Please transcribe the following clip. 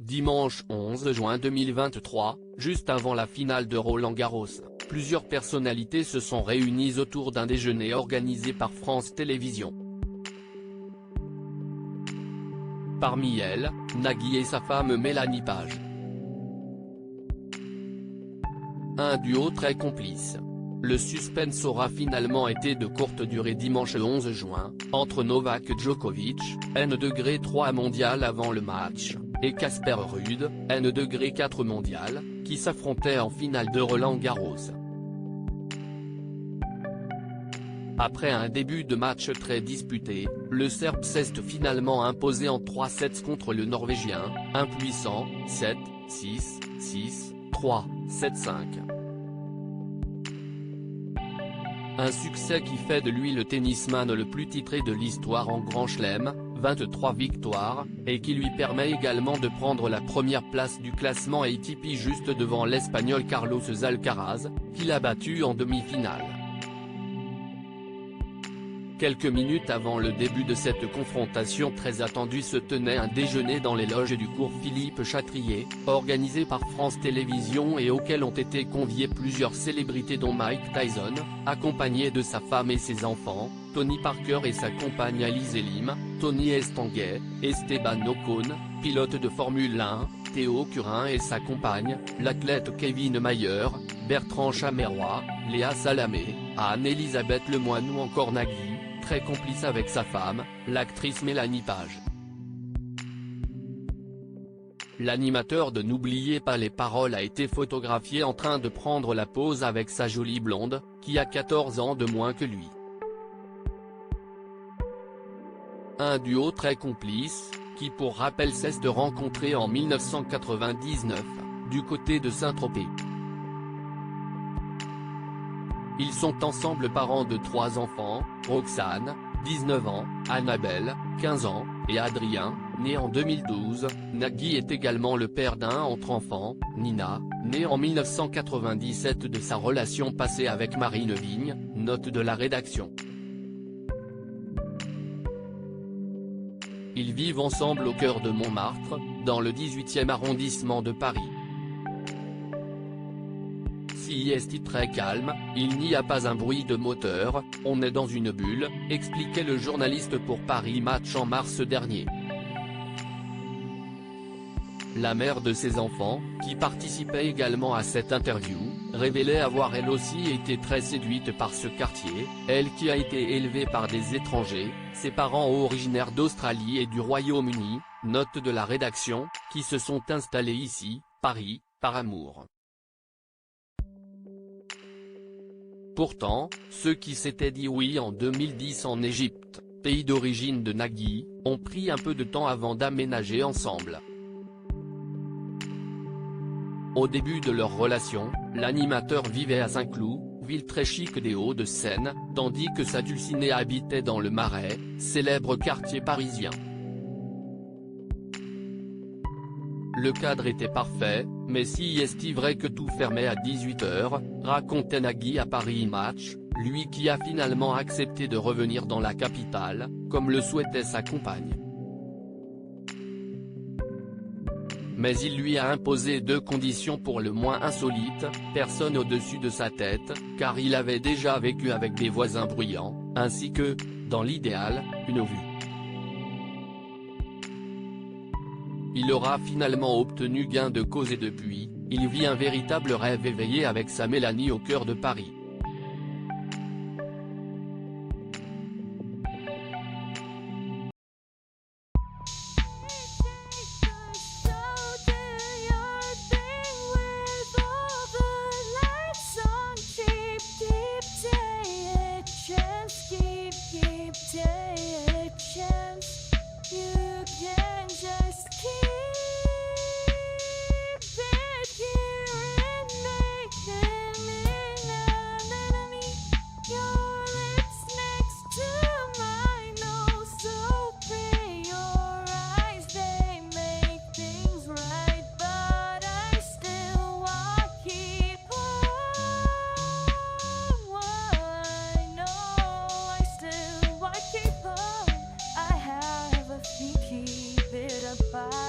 Dimanche 11 juin 2023, juste avant la finale de Roland-Garros, plusieurs personnalités se sont réunies autour d'un déjeuner organisé par France Télévisions. Parmi elles, Nagui et sa femme Mélanie Page. Un duo très complice. Le suspense aura finalement été de courte durée dimanche 11 juin, entre Novak Djokovic, N°3 mondial avant le match, et Casper Ruud, N°4 mondial, qui s'affrontaient en finale de Roland-Garros. Après un début de match très disputé, le Serbe s'est finalement imposé en 3 sets contre le Norvégien, impuissant, 7, 6, 6, 3, 7, 5. Un succès qui fait de lui le tennisman le plus titré de l'histoire en Grand Chelem, 23 victoires, et qui lui permet également de prendre la première place du classement ATP juste devant l'Espagnol Carlos Alcaraz, qu'il a battu en demi-finale. Quelques minutes avant le début de cette confrontation très attendue se tenait un déjeuner dans les loges du cours Philippe Chatrier, organisé par France Télévisions et auquel ont été conviés plusieurs célébrités dont Mike Tyson, accompagné de sa femme et ses enfants, Tony Parker et sa compagne Alizé Lim, Tony Estanguet, Esteban Ocon, pilote de Formule 1, Théo Curin et sa compagne, l'athlète Kevin Mayer, Bertrand Chameroy, Léa Salamé, Anne-Elisabeth Lemoine ou encore Nagui, très complice avec sa femme, l'actrice Mélanie Page. L'animateur de N'oubliez pas les paroles a été photographié en train de prendre la pose avec sa jolie blonde, qui a 14 ans de moins que lui. Un duo très complice, qui pour rappel cesse de rencontrer en 1999, du côté de Saint-Tropez. Ils sont ensemble parents de 3 enfants, Roxane, 19 ans, Annabelle, 15 ans, et Adrien, né en 2012, Nagui est également le père d'un autre enfant, Nina, née en 1997 de sa relation passée avec Marine Vigne, note de la rédaction. Ils vivent ensemble au cœur de Montmartre, dans le 18e arrondissement de Paris. Si est très calme, il n'y a pas un bruit de moteur, on est dans une bulle, expliquait le journaliste pour Paris Match en mars dernier. La mère de ses enfants, qui participait également à cette interview, révélait avoir elle aussi été très séduite par ce quartier, elle qui a été élevée par des étrangers, ses parents originaires d'Australie et du Royaume-Uni, note de la rédaction, qui se sont installés ici, Paris, par amour. Pourtant, ceux qui s'étaient dit oui en 2010 en Égypte, pays d'origine de Nagui, ont pris un peu de temps avant d'aménager ensemble. Au début de leur relation, l'animateur vivait à Saint-Cloud, ville très chic des Hauts-de-Seine, tandis que sa dulcinée habitait dans le Marais, célèbre quartier parisien. Le cadre était parfait, mais si est vrai que tout fermait à 18h, racontait Nagui à Paris Match, lui qui a finalement accepté de revenir dans la capitale, comme le souhaitait sa compagne. Mais il lui a imposé 2 conditions pour le moins insolites, personne au-dessus de sa tête, car il avait déjà vécu avec des voisins bruyants, ainsi que, dans l'idéal, une vue. Il aura finalement obtenu gain de cause et depuis, il vit un véritable rêve éveillé avec sa Mélanie au cœur de Paris. Keep it apart.